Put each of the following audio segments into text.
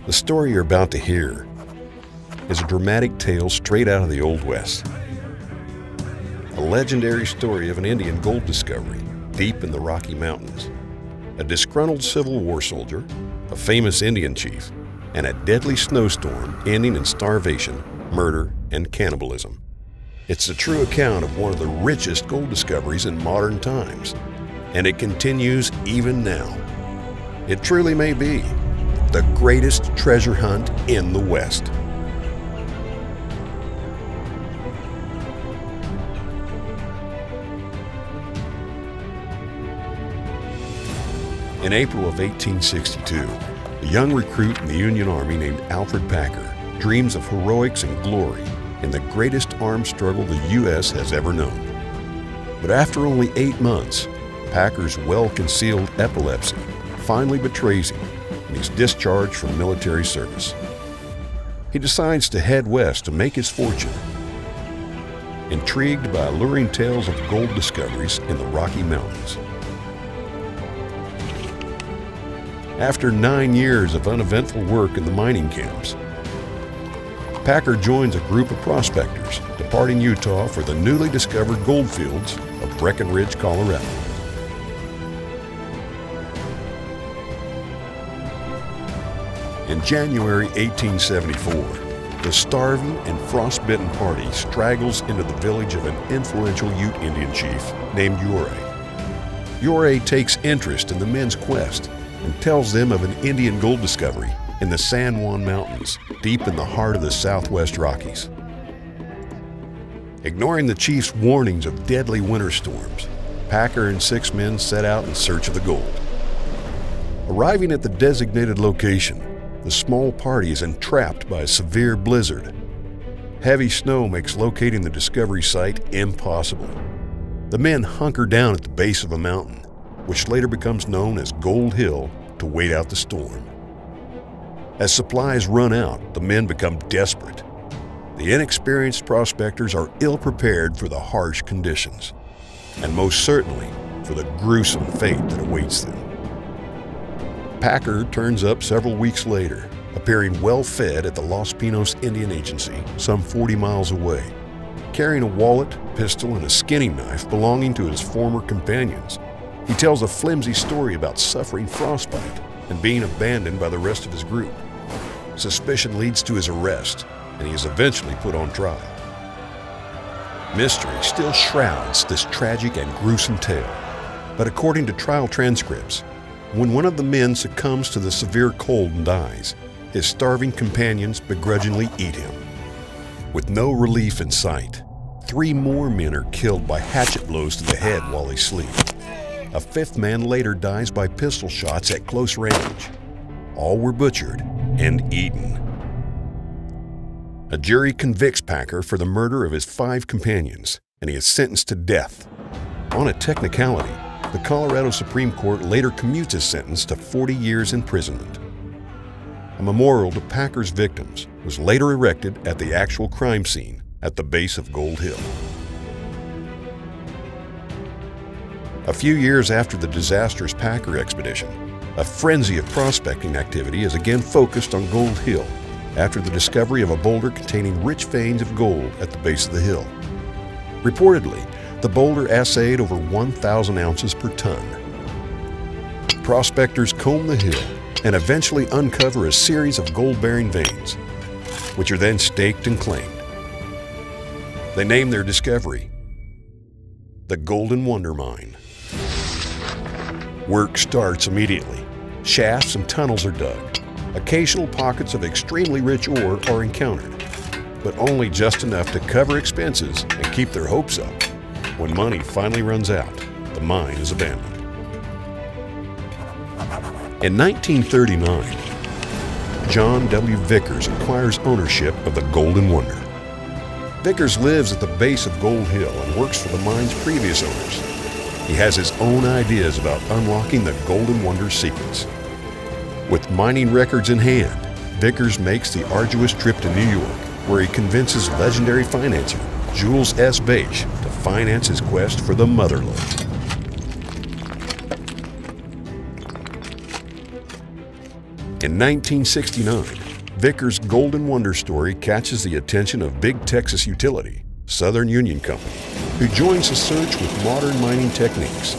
The story you're about to hear is a dramatic tale straight out of the Old West. A legendary story of an Indian gold discovery deep in the Rocky Mountains, a disgruntled Civil War soldier, a famous Indian chief, and a deadly snowstorm ending in starvation, murder, and cannibalism. It's the true account of one of the richest gold discoveries in modern times, and it continues even now. It truly may be the greatest treasure hunt in the West. In April of 1862, a young recruit in the Union Army named Alfred Packer dreams of heroics and glory in the greatest armed struggle the U.S. has ever known. But after only 8 months, Packer's well-concealed epilepsy finally betrays him, and he's discharged from military service. He decides to head west to make his fortune, intrigued by alluring tales of gold discoveries in the Rocky Mountains. After 9 years of uneventful work in the mining camps, Packer joins a group of prospectors departing Utah for the newly discovered gold fields of Breckenridge, Colorado. In January 1874, the starving and frostbitten party straggles into the village of an influential Ute Indian chief named Ouray. Ouray takes interest in the men's quest and tells them of an Indian gold discovery in the San Juan Mountains, deep in the heart of the Southwest Rockies. Ignoring the chief's warnings of deadly winter storms, Packer and 6 men set out in search of the gold. Arriving at the designated location, the small party is entrapped by a severe blizzard. Heavy snow makes locating the discovery site impossible. The men hunker down at the base of a mountain, which later becomes known as Gold Hill, to wait out the storm. As supplies run out, the men become desperate. The inexperienced prospectors are ill-prepared for the harsh conditions, and most certainly for the gruesome fate that awaits them. Packer turns up several weeks later, appearing well-fed at the Los Pinos Indian Agency, some 40 miles away, carrying a wallet, pistol, and a skinning knife belonging to his former companions. He tells a flimsy story about suffering frostbite and being abandoned by the rest of his group. Suspicion leads to his arrest, and he is eventually put on trial. Mystery still shrouds this tragic and gruesome tale, but according to trial transcripts, when one of the men succumbs to the severe cold and dies, his starving companions begrudgingly eat him. With no relief in sight, 3 more men are killed by hatchet blows to the head while they sleep. A 5th man later dies by pistol shots at close range. All were butchered and eaten. A jury convicts Packer for the murder of his 5 companions, and he is sentenced to death. On a technicality, the Colorado Supreme Court later commutes his sentence to 40 years imprisonment. A memorial to Packer's victims was later erected at the actual crime scene at the base of Gold Hill. A few years after the disastrous Packer expedition, a frenzy of prospecting activity is again focused on Gold Hill after the discovery of a boulder containing rich veins of gold at the base of the hill. Reportedly, the boulder assayed over 1,000 ounces per ton. Prospectors comb the hill and eventually uncover a series of gold-bearing veins, which are then staked and claimed. They name their discovery the Golden Wonder Mine. Work starts immediately. Shafts and tunnels are dug. Occasional pockets of extremely rich ore are encountered, but only just enough to cover expenses and keep their hopes up. When money finally runs out, the mine is abandoned. In 1939, John W. Vickers acquires ownership of the Golden Wonder. Vickers lives at the base of Gold Hill and works for the mine's previous owners. He has his own ideas about unlocking the Golden Wonder's secrets. With mining records in hand, Vickers makes the arduous trip to New York, where he convinces legendary financier Jules S. Bache to finance his quest for the motherlode. In 1969, Vickers' Golden Wonder story catches the attention of big Texas utility, Southern Union Company, who joins the search with modern mining techniques.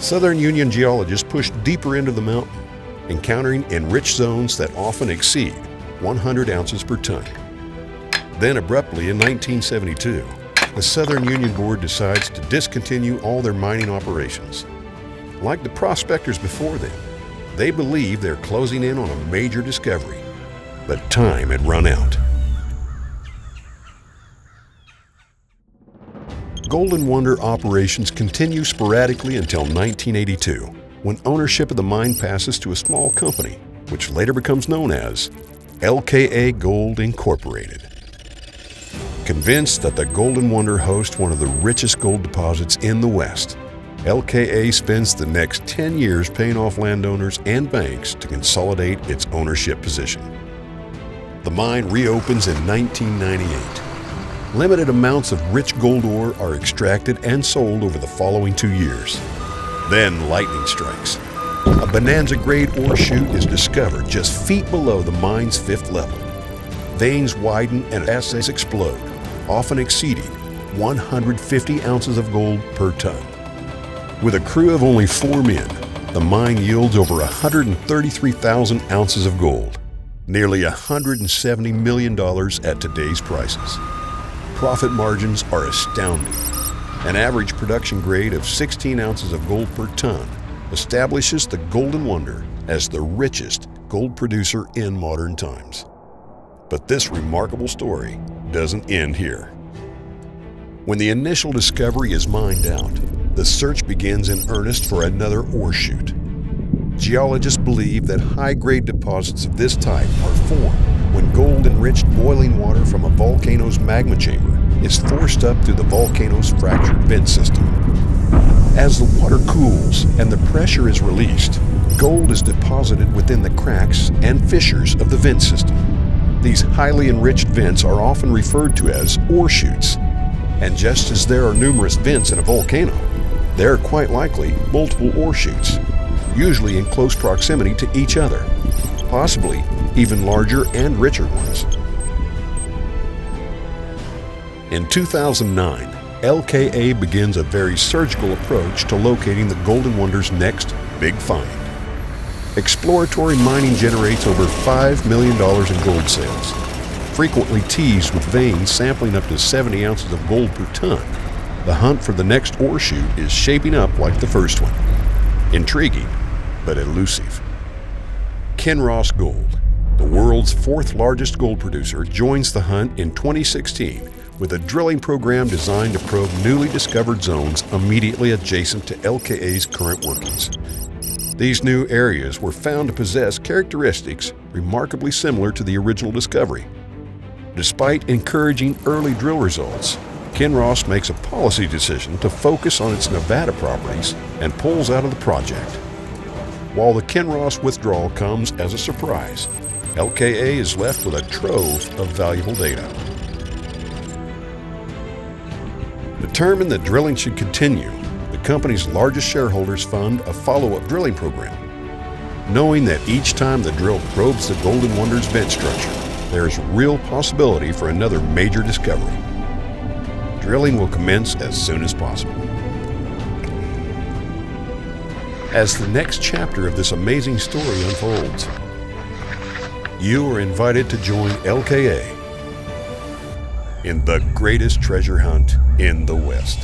Southern Union geologists push deeper into the mountain, encountering enriched zones that often exceed 100 ounces per ton. Then abruptly in 1972, the Southern Union Board decides to discontinue all their mining operations. Like the prospectors before them, they believe they're closing in on a major discovery, but time had run out. Golden Wonder operations continue sporadically until 1982, when ownership of the mine passes to a small company, which later becomes known as LKA Gold Incorporated. Convinced that the Golden Wonder hosts one of the richest gold deposits in the West, LKA spends the next 10 years paying off landowners and banks to consolidate its ownership position. The mine reopens in 1998. Limited amounts of rich gold ore are extracted and sold over the following 2 years. Then lightning strikes. A bonanza-grade ore chute is discovered just feet below the mine's 5th level. Veins widen and assays explode, often exceeding 150 ounces of gold per ton. With a crew of only 4 men, the mine yields over 133,000 ounces of gold, nearly $170 million at today's prices. Profit margins are astounding. An average production grade of 16 ounces of gold per ton establishes the Golden Wonder as the richest gold producer in modern times. But this remarkable story doesn't end here. When the initial discovery is mined out, the search begins in earnest for another ore chute. Geologists believe that high-grade deposits of this type are formed when gold-enriched boiling water from a volcano's magma chamber is forced up through the volcano's fractured vent system. As the water cools and the pressure is released, gold is deposited within the cracks and fissures of the vent system. These highly enriched vents are often referred to as ore chutes. And just as there are numerous vents in a volcano, there are quite likely multiple ore chutes, usually in close proximity to each other, possibly even larger and richer ones. In 2009, LKA begins a very surgical approach to locating the Golden Wonder's next big find. Exploratory mining generates over $5 million in gold sales, frequently teased with veins sampling up to 70 ounces of gold per ton. The hunt for the next ore chute is shaping up like the first one. Intriguing, but elusive. Kinross Gold, the world's 4th largest gold producer, joins the hunt in 2016 with a drilling program designed to probe newly discovered zones immediately adjacent to LKA's current workings. These new areas were found to possess characteristics remarkably similar to the original discovery. Despite encouraging early drill results, Kinross makes a policy decision to focus on its Nevada properties and pulls out of the project. While the Kinross withdrawal comes as a surprise, LKA is left with a trove of valuable data. Determined that drilling should continue, the company's largest shareholders fund a follow-up drilling program. Knowing that each time the drill probes the Golden Wonder's vent structure, there is real possibility for another major discovery. Drilling will commence as soon as possible. As the next chapter of this amazing story unfolds, you are invited to join LKA in the greatest treasure hunt in the West.